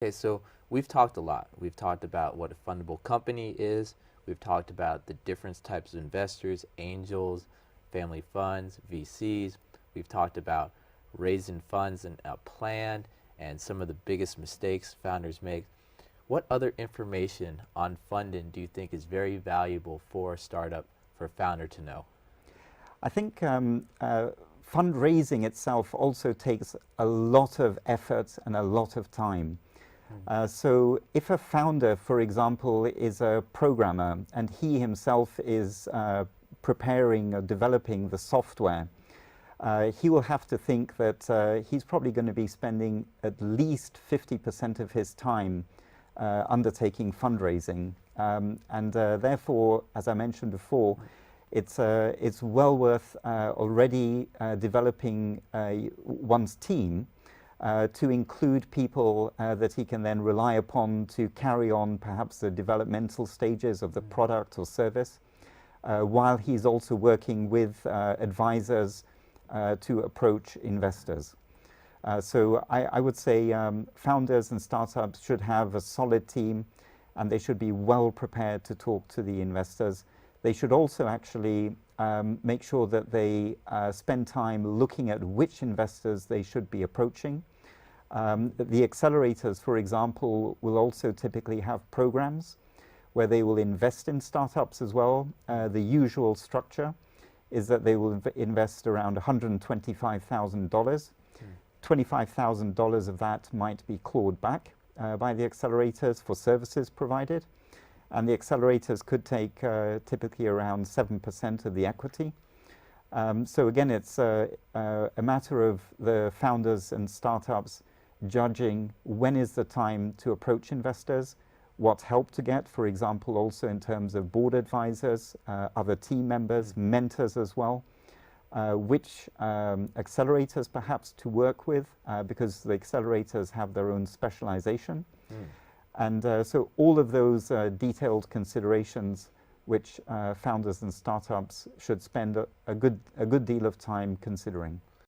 Okay, so we've talked a lot. We've talked about what a fundable company is. We've talked about the different types of investors, angels, family funds, VCs. We've talked about raising funds and a plan and some of the biggest mistakes founders make. What other information on funding do you think is very valuable for a startup, for a founder to know? I think fundraising itself also takes a lot of effort and a lot of time. So if a founder, for example, is a programmer and he himself is preparing or developing the software, he will have to think that he's probably going to be spending at least 50% of his time undertaking fundraising. And therefore, as I mentioned before, it's well worth already developing one's team to include people that he can then rely upon to carry on perhaps the developmental stages of the product or service, while he's also working with advisors to approach investors. So I would say founders and startups should have a solid team, and they should be well prepared to talk to the investors. They should also actually make sure that they spend time looking at which investors they should be approaching. The accelerators, for example, will also typically have programs where they will invest in startups as well. The usual structure is that they will invest around $125,000. $25,000 of that might be clawed back by the accelerators for services provided. And the accelerators could take typically around 7% of the equity. So again, it's a matter of the founders and startups judging when is the time to approach investors, what help to get, for example, also in terms of board advisors, other team members, mentors as well, which accelerators perhaps to work with, because the accelerators have their own specialization. And so all of those detailed considerations which founders and startups should spend a good deal of time considering.